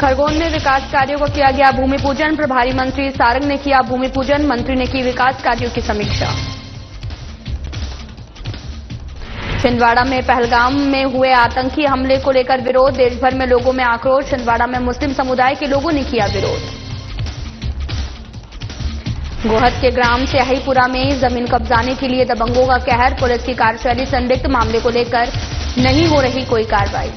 खरगोन में विकास कार्यों का किया गया भूमि पूजन। प्रभारी मंत्री सारंग ने किया भूमि पूजन। मंत्री ने की विकास कार्यों की समीक्षा। छिंदवाड़ा में पहलगाम में हुए आतंकी हमले को लेकर विरोध। देश भर में लोगों में आक्रोश। छिंदवाड़ा में मुस्लिम समुदाय के लोगों ने किया विरोध। गोहद के ग्राम स्याहीपुरा में जमीन कब्जाने के लिए दबंगों का कहर। पुलिस की कार्यशैली संदिग्ध। मामले को लेकर नहीं हो रही कोई कार्रवाई।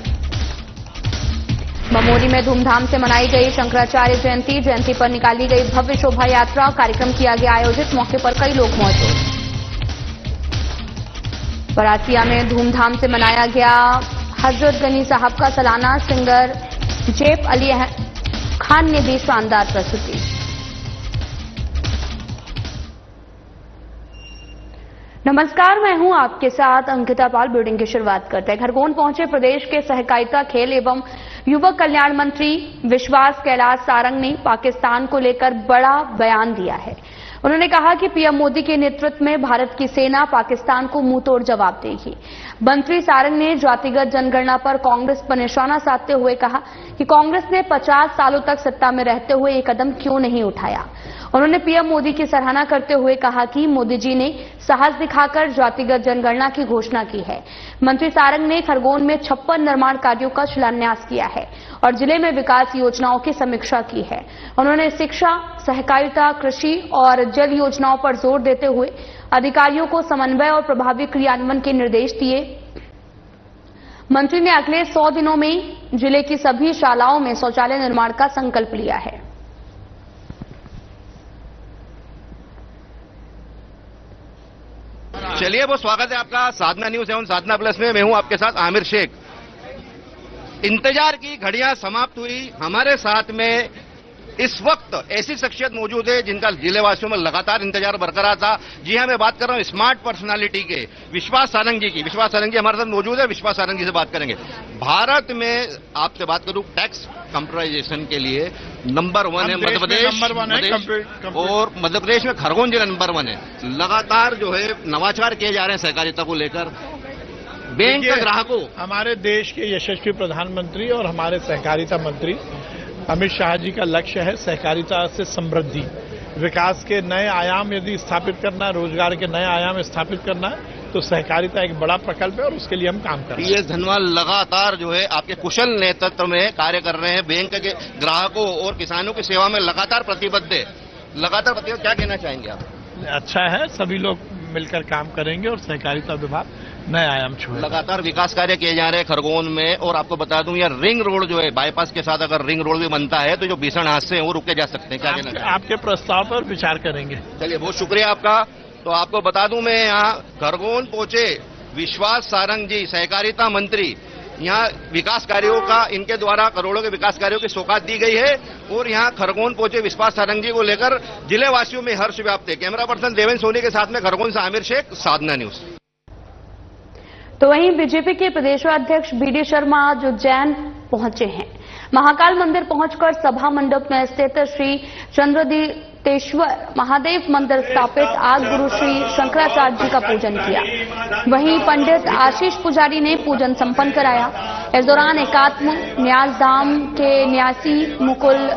बमोरी में धूमधाम से मनाई गई शंकराचार्य जयंती। जयंती पर निकाली गई भव्य शोभा यात्रा। कार्यक्रम किया गया आयोजित। मौके पर कई लोग मौजूद। बरातिया में धूमधाम से मनाया गया हजरत गनी साहब का सालाना। सिंगर जेब अली खान ने दी शानदार प्रस्तुति। नमस्कार, मैं हूं आपके साथ अंकिता पाल। ब्यूटिंग की शुरुआत करते हैं। खरगोन पहुंचे प्रदेश के सहकारिता, खेल एवं युवक कल्याण मंत्री विश्वास कैलाश सारंग ने पाकिस्तान को लेकर बड़ा बयान दिया है। उन्होंने कहा कि पीएम मोदी के नेतृत्व में भारत की सेना पाकिस्तान को मुंहतोड़ जवाब देगी। मंत्री सारंग ने जातिगत जनगणना पर कांग्रेस पर निशाना साधते हुए कहा कि कांग्रेस ने 50 सालों तक सत्ता में रहते हुए ये कदम क्यों नहीं उठाया। उन्होंने पीएम मोदी की सराहना करते हुए कहा कि मोदी जी ने साहस दिखाकर जातिगत जनगणना की घोषणा की है। मंत्री सारंग ने खरगोन में 56 निर्माण कार्यों का शिलान्यास किया है और जिले में विकास योजनाओं की समीक्षा की है। उन्होंने शिक्षा, सहकारिता, कृषि और जल योजनाओं पर जोर देते हुए अधिकारियों को समन्वय और प्रभावी क्रियान्वयन के निर्देश दिए। मंत्री ने अगले 100 दिनों में जिले की सभी शालाओं में शौचालय निर्माण का संकल्प लिया है। चलिए, वो स्वागत है आपका साधना न्यूज एवं साधना प्लस में। मैं हूं आपके साथ आमिर शेख। इंतजार की घड़ियां समाप्त हुई। हमारे साथ में इस वक्त ऐसी शख्सियत मौजूद है जिनका जिलेवासियों में लगातार इंतजार बरकरार था। जी हां, मैं बात कर रहा हूं स्मार्ट पर्सनालिटी के विश्वास सारंग जी की। विश्वास सारंग जी हमारे साथ मौजूद है। विश्वास सारंग जी से बात करेंगे। भारत में आपसे बात करूं, टैक्स कंप्यूटराइजेशन के लिए नंबर 1 है मध्य प्रदेश, और मध्य प्रदेश में खरगोन जिला नंबर 1 है। लगातार जो है नवाचार किए जा रहे हैं सहकारिता को लेकर। बैंक का ग्राहकों, हमारे देश के यशस्वी प्रधानमंत्री और हमारे सहकारिता मंत्री अमित शाह जी का लक्ष्य है सहकारिता से समृद्धि, विकास के नए आयाम यदि स्थापित करना, रोजगार के नए आयाम स्थापित करना है तो सहकारिता एक बड़ा प्रकल्प है और उसके लिए हम काम कर रहे हैं। PS धनवाल लगातार जो है आपके कुशल नेतृत्व में कार्य कर रहे हैं। बैंक के ग्राहकों और किसानों की सेवा में लगातार प्रतिबद्ध है। क्या कहना चाहेंगे आप? अच्छा है, सभी लोग मिलकर काम करेंगे और सहकारिता विभाग नए आयाम छुएगा। लगातार विकास कार्य किए जा रहे हैं खरगोन में। और आपको बता दूं, यह रिंग रोड जो है, बाईपास के साथ अगर रिंग रोड भी बनता है तो जो भीषण हादसे हैं वो रुके जा सकते हैं। क्या कहना चाहिए? आपके प्रस्ताव पर विचार करेंगे। चलिए, बहुत शुक्रिया आपका। तो आपको बता दूं, मैं यहाँ खरगोन पहुंचे विश्वास सारंग जी, सहकारिता मंत्री। यहाँ विकास कार्यों का इनके द्वारा करोड़ों के विकास कार्यों की सौगात दी गई है और यहाँ खरगोन पहुंचे विश्वास सारंग जी को लेकर जिले वासियों में हर्ष व्याप्त है। कैमरा पर्सन देवेंद्र सोनी के साथ में खरगोन से आमिर शेख, साधना न्यूज। तो वहीं बीजेपी के प्रदेशाध्यक्ष BD शर्मा आज उज्जैन पहुंचे हैं। महाकाल मंदिर पहुंचकर सभा मंडप में स्थित श्री चंद्रदेतेश्वर महादेव मंदिर स्थापित आग गुरु श्री शंकराचार्य जी का पूजन किया। वहीं पंडित आशीष पुजारी ने पूजन संपन्न कराया। इस दौरान एकात्म न्यास धाम के न्यासी मुकुल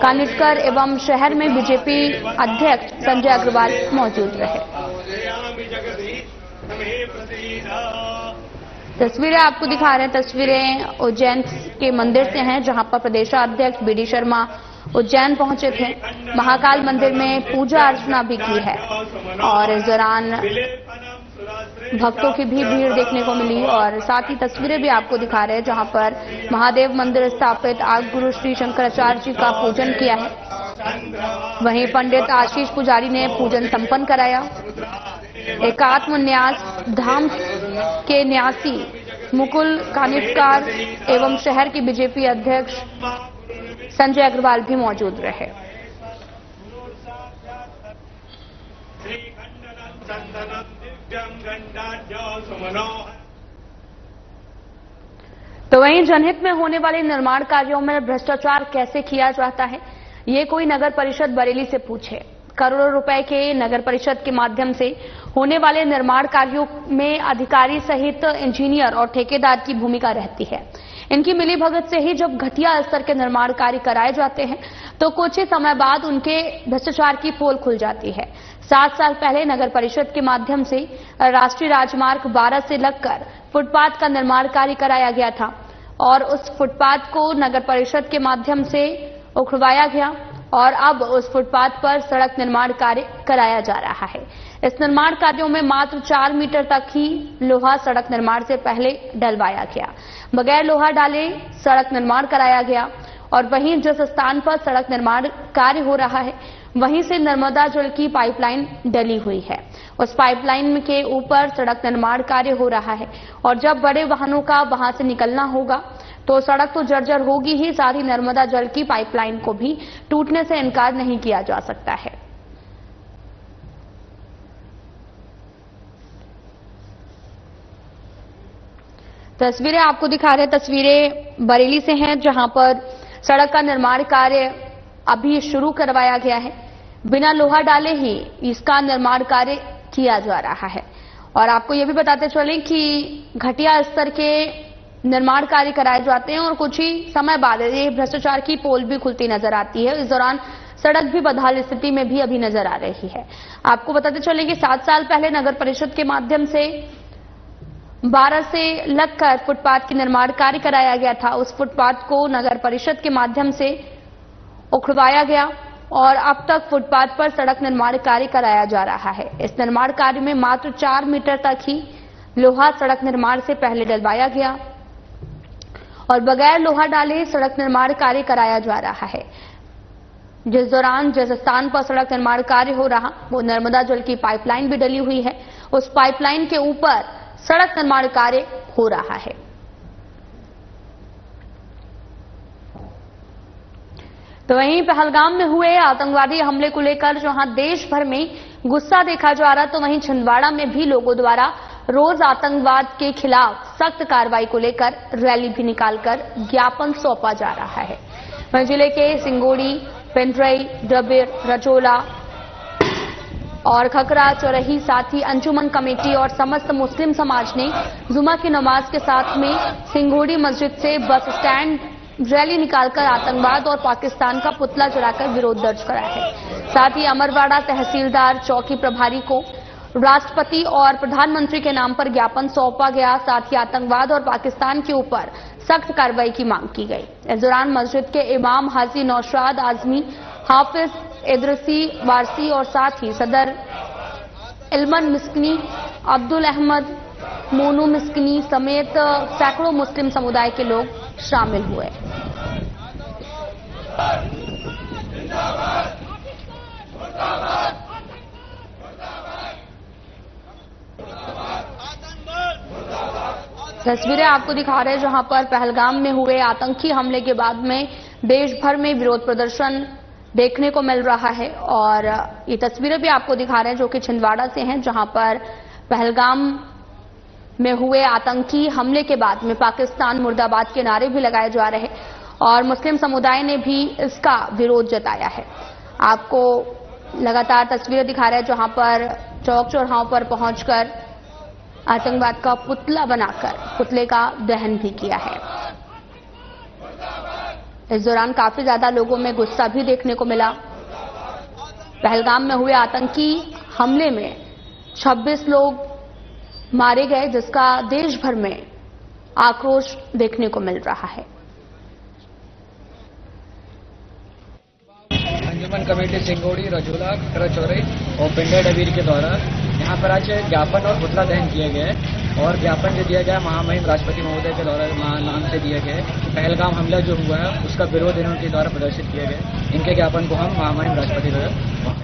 कानिटकर एवं शहर में बीजेपी अध्यक्ष संजय अग्रवाल मौजूद रहे। तस्वीरें आपको दिखा रहे हैं। तस्वीरें उज्जैन के मंदिर से हैं जहां पर प्रदेशाध्यक्ष BD शर्मा उज्जैन पहुंचे थे। महाकाल मंदिर में पूजा अर्चना भी की है और इस दौरान भक्तों की भी भीड़ देखने को मिली। और साथ ही तस्वीरें भी आपको दिखा रहे हैं जहां पर महादेव मंदिर स्थापित आग गुरु श्री शंकराचार्य जी का पूजन किया है। वहीं पंडित आशीष पुजारी ने पूजन संपन्न कराया। एकात्म न्यास धाम के न्यासी मुकुल कानिटकर एवं शहर के बीजेपी अध्यक्ष संजय अग्रवाल भी मौजूद रहे। तो वहीं जनहित में होने वाले निर्माण कार्यों में भ्रष्टाचार कैसे किया जाता है, ये कोई नगर परिषद बरेली से पूछे। करोड़ों रुपए के नगर परिषद के माध्यम से होने वाले निर्माण कार्यों में अधिकारी सहित इंजीनियर और ठेकेदार की भूमिका रहती है। इनकी मिलीभगत से ही जब घटिया स्तर के निर्माण कार्य कराए जाते हैं तो कुछ ही समय बाद उनके भ्रष्टाचार की पोल खुल जाती है। 7 साल पहले नगर परिषद के माध्यम से राष्ट्रीय राजमार्ग 12 से लगकर फुटपाथ का निर्माण कार्य कराया गया था और उस फुटपाथ को नगर परिषद के माध्यम से उखड़वाया गया और अब उस फुटपाथ पर सड़क निर्माण कार्य कराया जा रहा है। इस निर्माण कार्यों में मात्र 4 मीटर तक ही लोहा सड़क निर्माण से पहले डलवाया गया, बगैर लोहा डाले सड़क निर्माण कराया गया और वहीं जिस स्थान पर सड़क निर्माण कार्य हो रहा है वहीं से नर्मदा जल की पाइपलाइन डली हुई है। उस पाइपलाइन के ऊपर सड़क निर्माण कार्य हो रहा है और जब बड़े वाहनों का वहां से निकलना होगा तो सड़क तो जर्जर होगी ही, साथ ही नर्मदा जल की पाइपलाइन को भी टूटने से इनकार नहीं किया जा सकता है। तस्वीरें आपको दिखा रहे, तस्वीरें बरेली से हैं जहां पर सड़क का निर्माण कार्य अभी शुरू करवाया गया है। बिना लोहा डाले ही इसका निर्माण कार्य किया जा रहा है और आपको यह भी बताते चलें कि घटिया स्तर के निर्माण कार्य कराए जाते हैं और कुछ ही समय बाद ये भ्रष्टाचार की पोल भी खुलती नजर आती है। इस दौरान सड़क भी बदहाल स्थिति में भी अभी नजर आ रही है। आपको बताते चलें कि 7 साल पहले नगर परिषद के माध्यम से 12 से लगकर फुटपाथ के निर्माण कार्य कराया गया था। उस फुटपाथ को नगर परिषद के माध्यम से उखड़वाया गया और अब तक फुटपाथ पर सड़क निर्माण कार्य कराया जा रहा है। इस निर्माण कार्य में मात्र 4 मीटर तक ही लोहा सड़क निर्माण से पहले डलवाया गया और बगैर लोहा डाले सड़क निर्माण कार्य कराया जा रहा है। जिस दौरान जिस स्थान पर सड़क निर्माण कार्य हो रहा वो नर्मदा जल की पाइपलाइन भी डली हुई है, उस पाइपलाइन के ऊपर सड़क निर्माण कार्य हो रहा है। तो वहीं पहलगाम में हुए आतंकवादी हमले को लेकर जहां देश भर में गुस्सा देखा जा रहा, तो वहीं छिंदवाड़ा में भी लोगों द्वारा रोज आतंकवाद के खिलाफ सख्त कार्रवाई को लेकर रैली भी निकालकर ज्ञापन सौंपा जा रहा है। वहीं जिले के सिंगोड़ी, पेंड्रई, डबिर, रजोला और खकरा, चौरही, साथ ही अंजुमन कमेटी और समस्त मुस्लिम समाज ने जुमा की नमाज के साथ में सिंगोड़ी मस्जिद से बस स्टैंड रैली निकालकर आतंकवाद और पाकिस्तान का पुतला जलाकर विरोध दर्ज कराया है। साथ ही अमरवाड़ा तहसीलदार चौकी प्रभारी को राष्ट्रपति और प्रधानमंत्री के नाम पर ज्ञापन सौंपा गया। साथ ही आतंकवाद और पाकिस्तान के ऊपर सख्त कार्रवाई की मांग की गई। इस दौरान मस्जिद के इमाम हाजी नौशाद आजमी, हाफिज इदरसी वारसी और साथ ही सदर इल्मन मिस्कनी, अब्दुल अहमद, मोनू मिस्कनी समेत सैकड़ों मुस्लिम समुदाय के लोग शामिल हुए। तस्वीरें आपको दिखा रहे हैं जहां पर पहलगाम में हुए आतंकी हमले के बाद में देश भर में विरोध प्रदर्शन देखने को मिल रहा है और ये तस्वीरें भी आपको दिखा रहे हैं जो कि छिंदवाड़ा से हैं, जहां पर पहलगाम में हुए आतंकी हमले के बाद में पाकिस्तान मुर्दाबाद के नारे भी लगाए जा रहे हैं और मुस्लिम समुदाय ने भी इसका विरोध जताया है। आपको लगातार तस्वीरें दिखा रहे हैं जहां पर चौक चौराहों पर पहुंचकर आतंकवाद का पुतला बनाकर पुतले का दहन भी किया है। इस दौरान काफी ज्यादा लोगों में गुस्सा भी देखने को मिला। पहलगाम में हुए आतंकी हमले में 26 लोग मारे गए, जिसका देश भर में आक्रोश देखने को मिल रहा है। अंजुमन कमेटी सिंगोड़ी, रजोला, खकरा, चौरई और पिंडा डबीर के द्वारा यहाँ पर आज ज्ञापन और पुतला दहन किया गया है और ज्ञापन जो दिया गया महामहिम राष्ट्रपति महोदय के द्वारा नाम से दिया गया है। पहलगाम हमला जो हुआ है उसका विरोध इनके द्वारा प्रदर्शित किया गया। इनके ज्ञापन को हम महामहिम राष्ट्रपति द्वारा।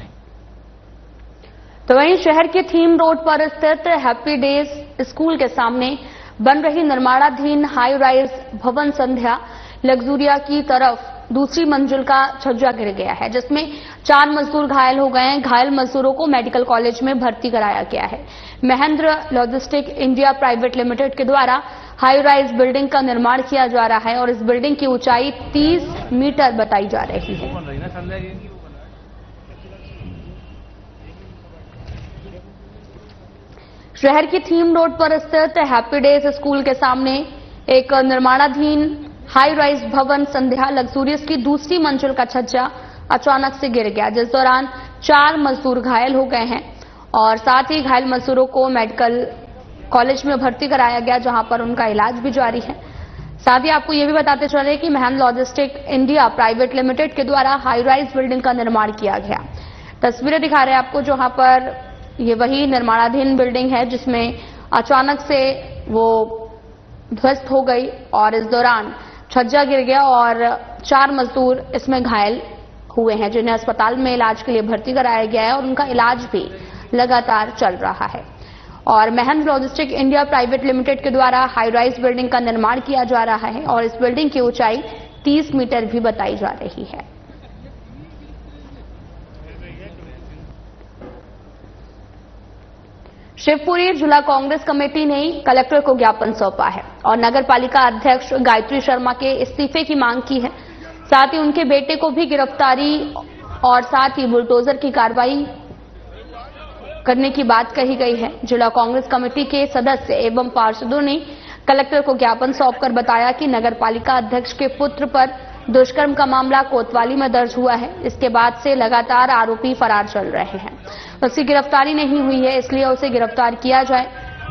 तो वहीं शहर के थीम रोड पर स्थित हैप्पी डेज स्कूल के सामने बन रही निर्माणाधीन हाई राइज भवन संध्या लग्जूरिया की तरफ दूसरी मंजिल का छज्जा गिर गया है, जिसमें 4 मजदूर घायल हो गए हैं। घायल मजदूरों को मेडिकल कॉलेज में भर्ती कराया गया है। Mahendra logistic India private limited के द्वारा हाई राइज बिल्डिंग का निर्माण किया जा रहा है और इस बिल्डिंग की ऊंचाई 30 मीटर बताई जा रही है। शहर की थीम रोड पर स्थित हैप्पी डेज स्कूल के सामने एक निर्माणाधीन हाई राइज भवन संध्या लग्जूरियस की दूसरी मंजिल का छज्जा अचानक से गिर गया, जिस दौरान 4 मजदूर घायल हो गए हैं और साथ ही घायल मजदूरों को मेडिकल कॉलेज में भर्ती कराया गया, जहां पर उनका इलाज भी जारी है। साथ ही आपको यह भी बताते चले कि महंत लॉजिस्टिक इंडिया प्राइवेट लिमिटेड के द्वारा हाई राइज बिल्डिंग का निर्माण किया गया। तस्वीरें दिखा रहे हैं आपको, जहां पर ये वही निर्माणाधीन बिल्डिंग है जिसमें अचानक से वो ध्वस्त हो गई और इस दौरान छज्जा गिर गया और 4 मजदूर इसमें घायल हुए हैं, जिन्हें अस्पताल में इलाज के लिए भर्ती कराया गया है और उनका इलाज भी लगातार चल रहा है। और महंत लॉजिस्टिक इंडिया प्राइवेट लिमिटेड के द्वारा हाई राइज बिल्डिंग का निर्माण किया जा रहा है और इस बिल्डिंग की ऊंचाई 30 मीटर भी बताई जा रही है। शिवपुरी जिला कांग्रेस कमेटी ने कलेक्टर को ज्ञापन सौंपा है और नगर पालिका अध्यक्ष गायत्री शर्मा के इस्तीफे की मांग की है। साथ ही उनके बेटे को भी गिरफ्तारी और साथ ही बुलडोजर की कार्रवाई करने की बात कही गई है। जिला कांग्रेस कमेटी के सदस्य एवं पार्षदों ने कलेक्टर को ज्ञापन सौंपकर बताया कि नगर पालिका अध्यक्ष के पुत्र पर दुष्कर्म का मामला कोतवाली में दर्ज हुआ है। इसके बाद से लगातार आरोपी फरार चल रहे हैं। उसकी गिरफ्तारी नहीं हुई है, इसलिए उसे गिरफ्तार किया जाए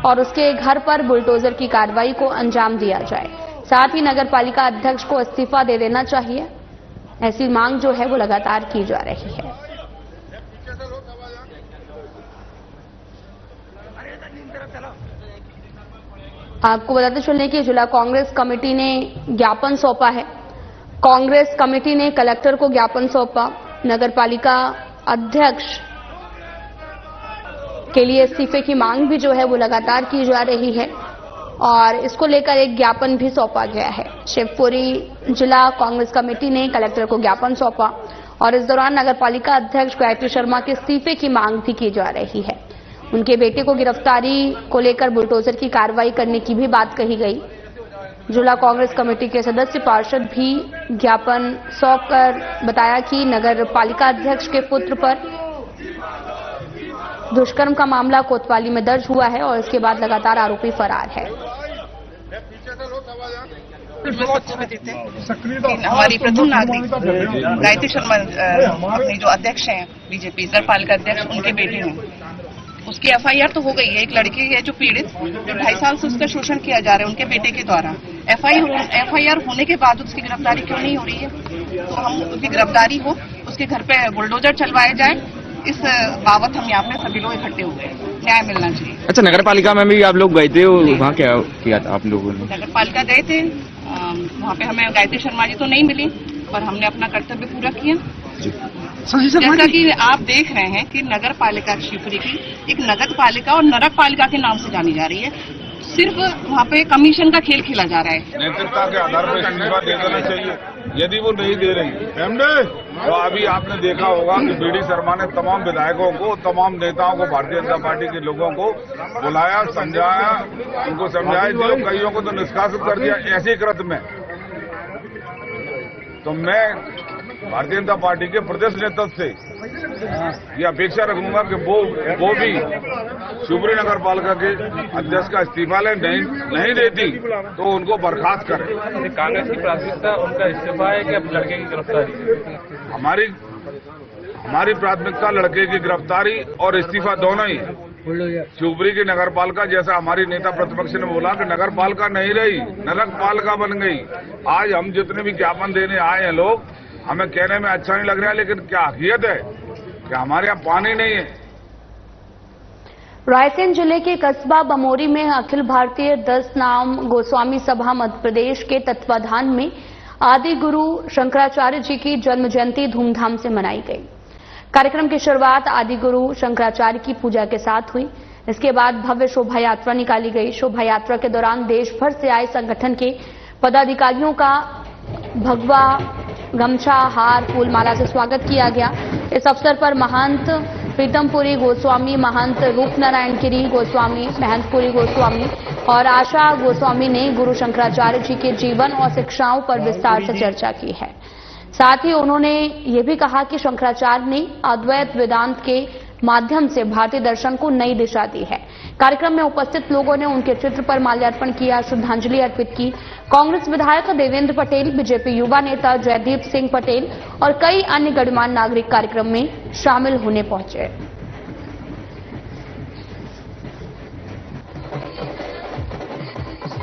और उसके घर पर बुलडोजर की कार्रवाई को अंजाम दिया जाए। साथ ही नगर पालिका अध्यक्ष को इस्तीफा दे देना चाहिए। ऐसी मांग जो है वो लगातार की जा रही है। आपको बताते चलने की जिला कांग्रेस कमेटी ने ज्ञापन सौंपा है। कांग्रेस कमेटी ने कलेक्टर को ज्ञापन सौंपा। नगर पालिका अध्यक्ष के लिए इस्तीफे की मांग भी जो है वो लगातार की जा रही है और इसको लेकर एक ज्ञापन भी सौंपा गया है। शिवपुरी जिला कांग्रेस कमेटी ने कलेक्टर को ज्ञापन सौंपा और इस दौरान नगर पालिका अध्यक्ष गायत्री शर्मा के इस्तीफे की मांग भी की जा रही है। उनके बेटे को गिरफ्तारी को लेकर बुलडोजर की कार्रवाई करने की भी बात कही गई। जिला कांग्रेस कमेटी के सदस्य पार्षद भी ज्ञापन सौंपकर बताया कि नगर पालिका अध्यक्ष के पुत्र पर दुष्कर्म का मामला कोतवाली में दर्ज हुआ है और इसके बाद लगातार आरोपी फरार है। हमारी प्रथम नागरिक गायत्री शर्मा अपने जो अध्यक्ष हैं बीजेपी नगर पालिका अध्यक्ष, उनके बेटे हैं। उसकी एफआईआर तो हो गई है। एक लड़की है जो पीड़ित, जो 2.5 साल से उसका शोषण किया जा रहा है उनके बेटे के द्वारा। एफआईआर होने के बाद उसकी गिरफ्तारी क्यों नहीं हो रही है? तो हम उसकी गिरफ्तारी हो, उसके घर पे बुलडोजर चलवाए जाए, इस बाबत हम यहाँ पे सभी लोग इकट्ठे हुए हैं। न्याय मिलना चाहिए। अच्छा, नगर पालिका में भी आप लोग गए थे, वहाँ क्या किया था आप लोगों ने? नगर पालिका गए थे, वहाँ पे हमें गायत्री शर्मा जी तो नहीं मिली, पर हमने अपना कर्तव्य पूरा किया। जैसा कि आप देख रहे हैं कि नगर पालिका शिवपुरी की एक नगर पालिका और नरक पालिका के नाम से जानी जा रही है। सिर्फ वहाँ पे कमीशन का खेल खेला जा रहा है। नेतृत्व के आधार पर इस्तीफा दे देना चाहिए। यदि वो नहीं दे रही तो अभी आपने देखा होगा कि बीडी शर्मा ने तमाम विधायकों को, तमाम नेताओं को, भारतीय जनता पार्टी के लोगों को बुलाया, समझाया, उनको समझाया, जो कईयों को तो निष्कासित कर दिया ऐसे कृत्य में। तो मैं भारतीय जनता पार्टी के प्रदेश नेतृत्व से ये अपेक्षा रखूंगा कि वो भी शिवपुरी नगर पालिका के अध्यक्ष का इस्तीफा ले। नहीं देती तो उनको बर्खास्त करें। कांग्रेस की प्राथमिकता उनका इस्तीफा है कि अब लड़के की गिरफ्तारी? हमारी प्राथमिकता लड़के की गिरफ्तारी और इस्तीफा दोनों ही। शिवपुरी की नगर पालिका, जैसा हमारी नेता प्रतिपक्ष ने बोला कि नगर पालिका नहीं रही, नरक पालिका बन गई। आज हम जितने भी ज्ञापन देने आए हैं लोग, हमें कहने में अच्छा नहीं लग रहा है, लेकिन क्या हकीकत है कि हमारे यहाँ पानी नहीं है। रायसेन जिले के कस्बा बमोरी में अखिल भारतीय 10 नाम गोस्वामी सभा मध्य प्रदेश के तत्वाधान में आदि गुरु शंकराचार्य जी की जन्म जयंती धूमधाम से मनाई गई। कार्यक्रम की शुरुआत आदि गुरु शंकराचार्य की पूजा के साथ हुई। इसके बाद भव्य शोभा यात्रा निकाली गई। शोभा यात्रा के दौरान देश भर से आए संगठन के पदाधिकारियों का भगवा, गमछा, हार, फूल माला से स्वागत किया गया। इस अवसर पर महंत प्रीतमपुरी गोस्वामी, महंत रूपनारायण गिरी गोस्वामी, महंतपुरी गोस्वामी और आशा गोस्वामी ने गुरु शंकराचार्य जी के जीवन और शिक्षाओं पर विस्तार से चर्चा की है। साथ ही उन्होंने ये भी कहा कि शंकराचार्य ने अद्वैत वेदांत के माध्यम से भारतीय दर्शन को नई दिशा दी है। कार्यक्रम में उपस्थित लोगों ने उनके चित्र पर माल्यार्पण किया, श्रद्धांजलि अर्पित की। कांग्रेस विधायक देवेंद्र पटेल, बीजेपी युवा नेता जयदीप सिंह पटेल और कई अन्य गणमान्य नागरिक कार्यक्रम में शामिल होने पहुंचे।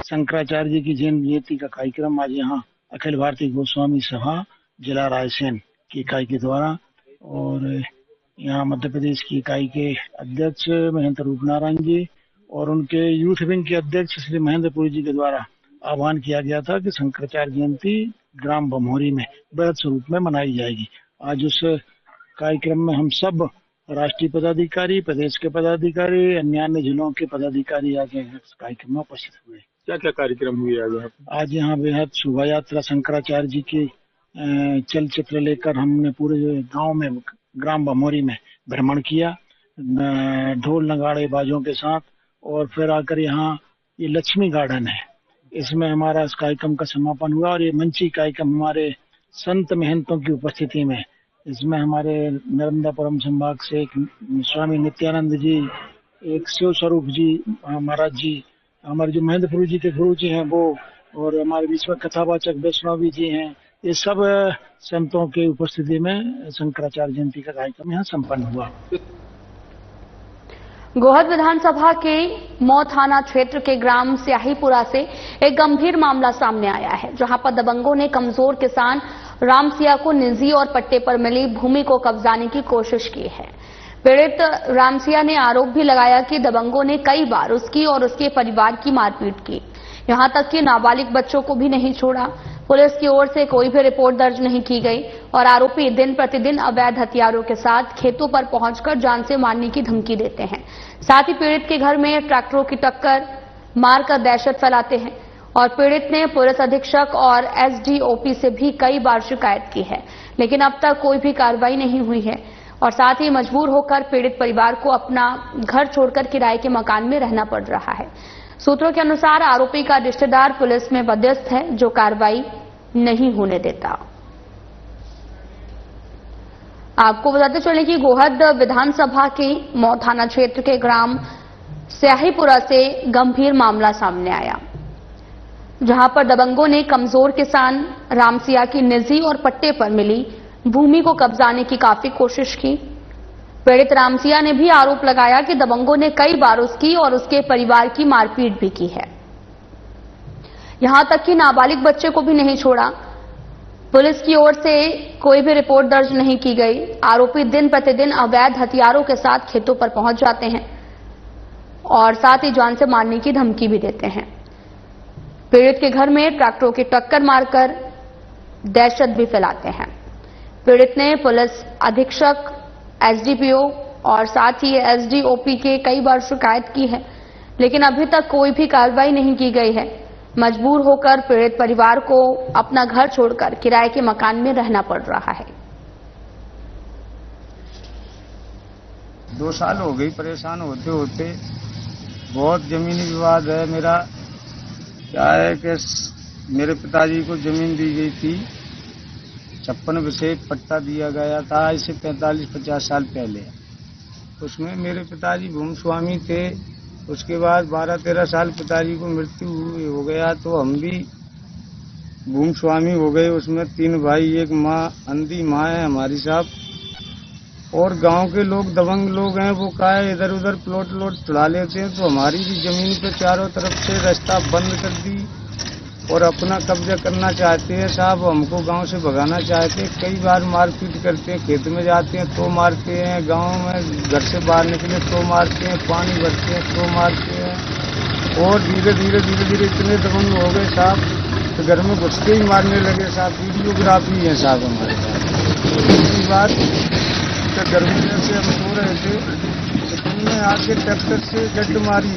शंकराचार्य जी की जन्म जयंती का कार्यक्रम आज यहाँ अखिल भारतीय गोस्वामी सभा जिला रायसेन की इकाई के द्वारा और यहाँ मध्य प्रदेश की इकाई के अध्यक्ष महेंद्र रूपनारायण जी और उनके यूथ विंग के अध्यक्ष श्री महेंद्रपुरी जी के द्वारा आह्वान किया गया था कि शंकराचार्य जयंती ग्राम बमोरी में बृहद स्वरूप में मनाई जाएगी। आज उस कार्यक्रम में हम सब राष्ट्रीय पदाधिकारी, प्रदेश के पदाधिकारी, अन्य जिलों के पदाधिकारी आज इस कार्यक्रम में उपस्थित हुए। क्या क्या कार्यक्रम हुए आज यहाँ बेहद शोभा यात्रा शंकराचार्य जी की चलचित्र लेकर हमने पूरे गांव में ग्राम बमोरी में भ्रमण किया, ढोल नगाड़े बाजों के साथ, और फिर आकर यहाँ ये लक्ष्मी गार्डन है, इसमें हमारा इस कार्यक्रम का समापन हुआ। और ये मंची कार्यक्रम हमारे संत महंतों की उपस्थिति में, इसमें हमारे नर्मदापुरम संभाग से एक स्वामी नित्यानंद जी, एक शिव स्वरूप जी महाराज जी, हमारे जो महेंद्रपुरी जी के गुरु जी हैं वो, और हमारे बीच में कथावाचक वैष्णवी जी हैं, ये सब संतों के उपस्थिति में शंकराचार्य जयंती का कार्यक्रम यहाँ संपन्न हुआ। गोहद विधानसभा के मऊ थाना क्षेत्र के ग्राम स्याहीपुरा से एक गंभीर मामला सामने आया है, जहां पर दबंगों ने कमजोर किसान रामसिया को निजी और पट्टे पर मिली भूमि को कब्जाने की कोशिश की है। पीड़ित रामसिया ने आरोप भी लगाया कि दबंगों ने कई बार उसकी और उसके परिवार की मारपीट की, यहां तक कि नाबालिग बच्चों को भी नहीं छोड़ा। पुलिस की ओर से कोई भी रिपोर्ट दर्ज नहीं की गई और आरोपी दिन प्रतिदिन अवैध हथियारों के साथ खेतों पर पहुंचकर जान से मारने की धमकी देते हैं। साथ ही पीड़ित के घर में ट्रैक्टरों की टक्कर मारकर दहशत फैलाते हैं और पीड़ित ने पुलिस अधीक्षक और एसडीओपी से भी कई बार शिकायत की है, लेकिन अब तक कोई भी कार्रवाई नहीं हुई है और साथ ही मजबूर होकर पीड़ित परिवार को अपना घर छोड़कर किराए के मकान में रहना पड़ रहा है। सूत्रों के अनुसार आरोपी का रिश्तेदार पुलिस में मध्यस्थ है, जो कार्रवाई नहीं होने देता। आपको बताते चले कि गोहद विधानसभा के मऊ थाना क्षेत्र के ग्राम स्याहीपुरा से गंभीर मामला सामने आया, जहां पर दबंगों ने कमजोर किसान रामसिया की निजी और पट्टे पर मिली भूमि को कब्जाने की काफी कोशिश की। पीड़ित रामसिया ने भी आरोप लगाया कि दबंगों ने कई बार उसकी और उसके परिवार की मारपीट भी की है, यहां तक कि नाबालिग बच्चे को भी नहीं छोड़ा। पुलिस की ओर से कोई भी रिपोर्ट दर्ज नहीं की गई। आरोपी दिन प्रतिदिन अवैध हथियारों के साथ खेतों पर पहुंच जाते हैं और साथ ही जान से मारने की धमकी भी देते हैं। पीड़ित के घर में ट्रैक्टरों की टक्कर मारकर दहशत भी फैलाते हैं। पीड़ित ने पुलिस अधीक्षक, एसडीपीओ और साथ ही एसडीओपी के कई बार शिकायत की है, लेकिन अभी तक कोई भी कार्रवाई नहीं की गई है। मजबूर होकर पीड़ित परिवार को अपना घर छोड़कर किराए के मकान में रहना पड़ रहा है। 2 साल हो गई परेशान होते होते, बहुत जमीनी विवाद है। मेरा क्या है कि मेरे पिताजी को जमीन दी गई थी, 56 विषय पट्टा दिया गया था, इससे 45-50 साल पहले। उसमें मेरे पिताजी भूमि स्वामी थे। उसके बाद 12-13 साल पिताजी को मृत्यु हो गया तो हम भी भूमि स्वामी हो गए। उसमें 3 भाई, 1 माँ, अंधी माँ है हमारी साहब, और गांव के लोग दबंग लोग हैं, वो क्या है इधर उधर प्लॉट चढ़ा लेते हैं। तो हमारी भी जमीन पे चारों तरफ से रास्ता बंद कर दी और अपना कब्जा करना चाहते हैं साहब। हमको गांव से भगाना चाहते हैं, कई बार मारपीट करते हैं। खेत में जाते हैं तो मारते हैं, गांव में घर से बाहर निकले तो मारते हैं, पानी भरते हैं तो मारते हैं। और धीरे धीरे इतने दबंग हो गए साहब, तो घर में घुस के ही मारने लगे साहब। वीडियोग्राफी है साहब हमारे पास। दूसरी बात, गर्मी में से हम सो रहे थे तो तुमने आके ट्रैक्टर से जट मारी।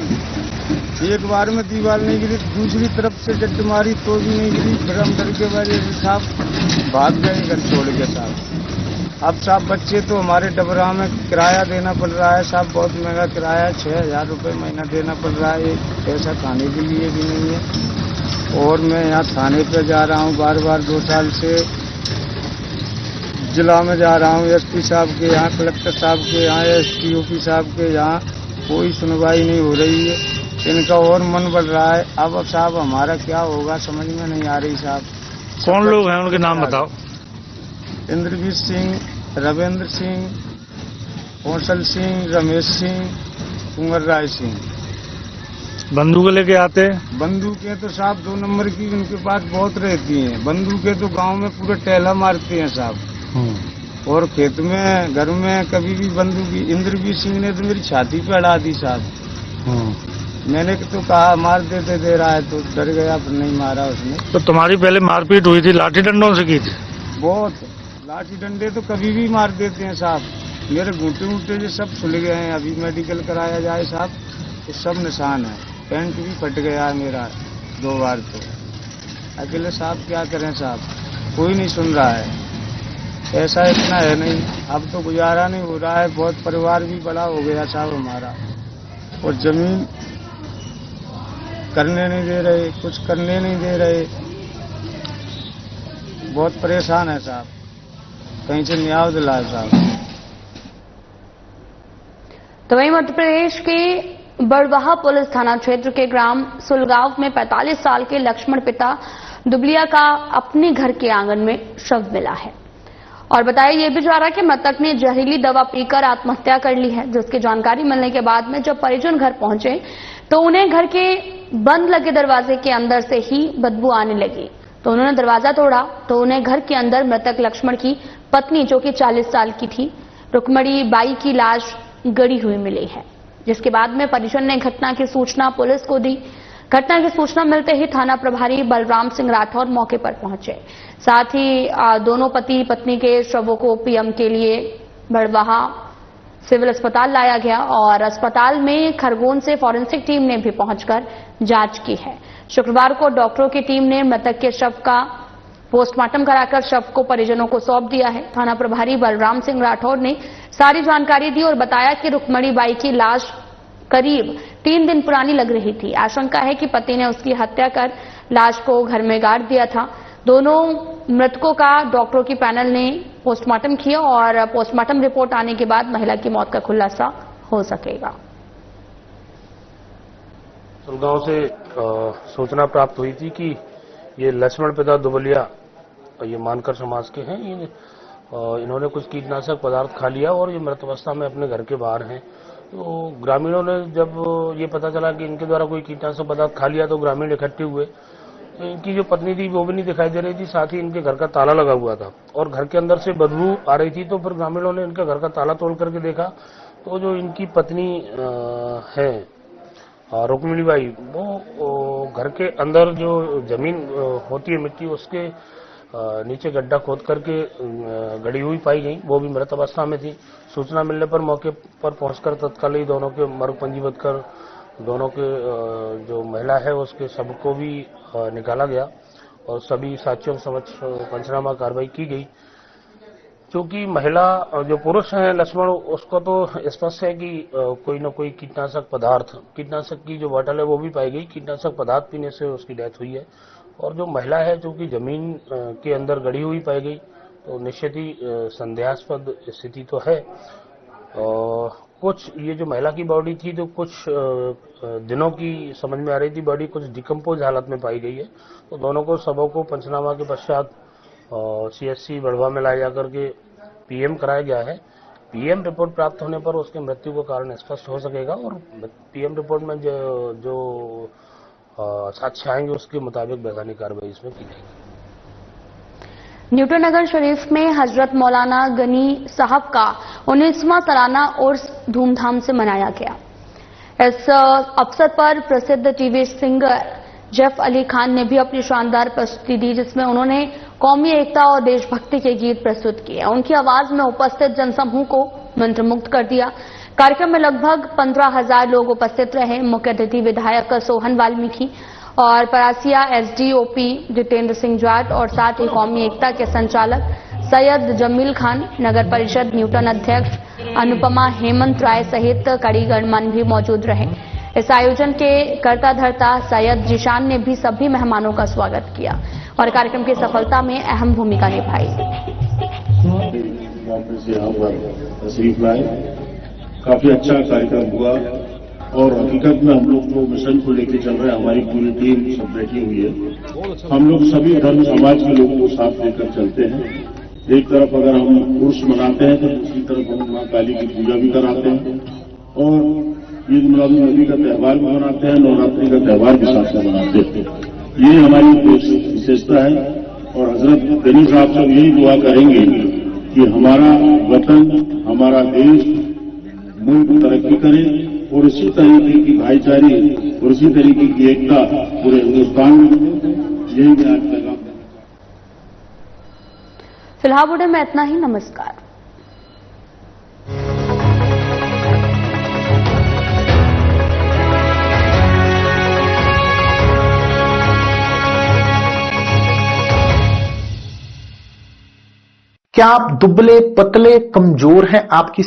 एक बार में दीवार नहीं गिरी, दूसरी तरफ से जट मारी तो भी नहीं गिरी। फिर हम डर के वजह से साहब भाग गए घर छोड़ के साहब। अब साहब बच्चे तो हमारे डबरा में किराया देना पड़ रहा है साहब, बहुत महंगा किराया, 6000 रुपये महीना देना पड़ रहा है। पैसा खाने के लिए भी नहीं है। और मैं यहाँ थाने पे जा रहा हूँ बार 2 साल से। जिला में जा रहा हूँ, एसपी साहब के यहाँ, कलेक्टर साहब के यहाँ, एसडीओपी साहब के यहाँ, कोई सुनवाई नहीं हो रही है। इनका और मन बढ़ रहा है। अब साहब हमारा क्या होगा समझ में नहीं आ रही साहब। कौन लोग हैं, उनके नाम बताओ। इंद्रजीत सिंह, रविंद्र सिंह, कौशल सिंह, रमेश सिंह, कुंवर राय सिंह। बंदूक लेके आते हैं? बंदूकें तो साहब 2 नंबर की उनके पास बहुत रहती हैं। बंदूकें तो गांव में पूरे टहला मारते हैं साहब। और खेत में, घर में कभी भी बंदूक। इंद्रजीत सिंह ने तो मेरी छाती पे अड़ा दी साहब। मैंने तो कहा मार देते दे रहा है, तो डर गया, फिर नहीं मारा उसने। तो तुम्हारी पहले मारपीट हुई थी, लाठी डंडों से की थी? बहुत। लाठी डंडे तो कभी भी मार देते हैं साहब। मेरे घूंटे वूटे जो सब सुल गए हैं। अभी मेडिकल कराया जाए साहब तो सब निशान है। पैंट भी फट गया है मेरा 2 बार। तो अकेले साहब क्या करें साहब, कोई नहीं सुन रहा है। ऐसा इतना है नहीं, अब तो गुजारा नहीं हो रहा है। बहुत परिवार भी बड़ा हो गया साहब हमारा, और जमीन करने नहीं दे रहे, कुछ करने नहीं दे रहे। बहुत परेशान है साहब, कहीं से न्याय दिलाए साहब। तो वहीं मध्य प्रदेश के बड़वाहा पुलिस थाना क्षेत्र के ग्राम सुलगांव में 45 साल के लक्ष्मण पिता दुबलिया का अपने घर के आंगन में शव मिला है। और बताया यह भी जा रहा है कि मृतक ने जहरीली दवा पीकर आत्महत्या कर ली है, जिसकी जानकारी मिलने के बाद में जब परिजन घर पहुंचे तो उन्हें घर के बंद लगे दरवाजे के अंदर से ही बदबू आने लगी। तो उन्होंने दरवाजा तोड़ा तो उन्हें घर के अंदर मृतक लक्ष्मण की पत्नी, जो कि 40 साल की थी, रुक्मणी बाई की लाश गड़ी हुई मिली है। जिसके बाद में परिजन ने घटना की सूचना पुलिस को दी। घटना की सूचना मिलते ही थाना प्रभारी बलराम सिंह राठौर मौके पर पहुंचे। साथ ही दोनों पति पत्नी के शवों को पीएम के लिए बड़वाहा सिविल अस्पताल लाया गया और अस्पताल में खरगोन से फॉरेंसिक टीम ने भी पहुंचकर जांच की है। शुक्रवार को डॉक्टरों की टीम ने मृतक के शव का पोस्टमार्टम कराकर शव को परिजनों को सौंप दिया है। थाना प्रभारी बलराम सिंह राठौर ने सारी जानकारी दी और बताया कि रुक्मणी बाई की लाश करीब 3 दिन पुरानी लग रही थी। आशंका है कि पति ने उसकी हत्या कर लाश को घर में गाड़ दिया था। दोनों मृतकों का डॉक्टरों की पैनल ने पोस्टमार्टम किया और पोस्टमार्टम रिपोर्ट आने के बाद महिला की मौत का खुलासा हो सकेगा। सुलगांव से सूचना प्राप्त हुई थी कि ये लक्ष्मण पिता दुबलिया, ये मानकर समाज के हैं, इन्होंने कुछ कीटनाशक पदार्थ खा लिया और ये मृत अवस्था में अपने घर के बाहर हैं। तो ग्रामीणों ने जब ये पता चला कि इनके द्वारा कोई कीटनाशक पदार्थ खा लिया तो ग्रामीण इकट्ठे हुए। तो इनकी जो पत्नी थी वो भी नहीं दिखाई दे रही थी, साथ ही इनके घर का ताला लगा हुआ था और घर के अंदर से बदबू आ रही थी। तो फिर ग्रामीणों ने इनके घर का ताला तोड़ करके देखा तो जो इनकी पत्नी है रुक्मिणी बाई, वो घर के अंदर जो जमीन होती है मिट्टी, उसके नीचे गड्ढा खोद करके गड़ी हुई पाई गई। वो भी मृत अवस्था में थी। सूचना मिलने पर मौके पर पहुंचकर तत्काल ही दोनों के मर्ग पंजीबद्ध कर दोनों के जो महिला है उसके शव को भी निकाला गया और सभी साक्ष्यों के समक्ष पंचनामा कार्रवाई की गई। क्योंकि महिला जो पुरुष है लक्ष्मण, उसको तो स्पष्ट है कि कोई न कोई कीटनाशक की जो बोतल है वो भी पाई गई। कीटनाशक पदार्थ पीने से उसकी डेथ हुई है। और जो महिला है जो कि जमीन के अंदर गड़ी हुई पाई गई, तो निश्चित ही संदेहास्पद स्थिति तो है। कुछ ये जो महिला की बॉडी थी तो कुछ दिनों की समझ में आ रही थी बॉडी कुछ डिकम्पोज हालत में पाई गई है। तो दोनों को शवों को पंचनामा के पश्चात CHC बड़वा में लाया जाकर के पीएम कराया गया है। पीएम रिपोर्ट प्राप्त होने पर उसके मृत्यु का कारण स्पष्ट हो सकेगा और पीएम रिपोर्ट में जो साक्ष्य आएंगे उसके मुताबिक वैधानिक कार्रवाई इसमें की जाएगी। न्यूटन नगर शरीफ में हजरत मौलाना गनी साहब का 19वां सालाना उर्स धूमधाम से मनाया गया। इस अवसर पर प्रसिद्ध टीवी सिंगर जैफ अली खान ने भी अपनी शानदार प्रस्तुति दी, जिसमें उन्होंने कौमी एकता और देशभक्ति के गीत प्रस्तुत किए। उनकी आवाज में उपस्थित जनसमूह को मंत्रमुग्ध कर दिया। कार्यक्रम में लगभग 15,000 लोग उपस्थित रहे। मुख्य अतिथि विधायक सोहन वाल्मीकि और परासिया SDOP जितेंद्र सिंह जाट और साथ ही कौमी एकता के संचालक सैयद जमील खान, नगर परिषद न्यूटन अध्यक्ष अनुपमा हेमंत राय सहित कड़ी गणमान्य भी मौजूद रहे। इस आयोजन के कर्ता धर्ता सैयद जिशान ने भी सभी मेहमानों का स्वागत किया और कार्यक्रम की सफलता में अहम भूमिका निभाई। यहाँ पर तशरीफ लाए। काफी अच्छा कार्यक्रम हुआ और हकीकत में हम लोग जो मिशन को लेकर चल रहे हैं, हमारी पूरी टीम सब बैठी हुई है। हम लोग सभी धर्म समाज के लोगों को साथ लेकर चलते हैं। एक तरफ अगर हम उर्स मनाते हैं तो दूसरी तरफ हम माँ काली की पूजा भी कराते हैं और ईद मिलादुन नबी का त्यौहार भी मनाते हैं, नवरात्रि का त्यौहार भी साथ में मनाते हैं। ये हमारी विशेषता है और हजरत गनी साहब सब यही दुआ करेंगे कि हमारा वतन, हमारा देश, मुल्क तरक्की करे और इसी तरीके की भाईचारी और इसी तरीके की एकता पूरे हिंदुस्तान में, यही मैं आज पैगाम। फिलहाल बुलेटिन में इतना ही। नमस्कार। क्या आप दुबले, पतले, कमजोर हैं? आपकी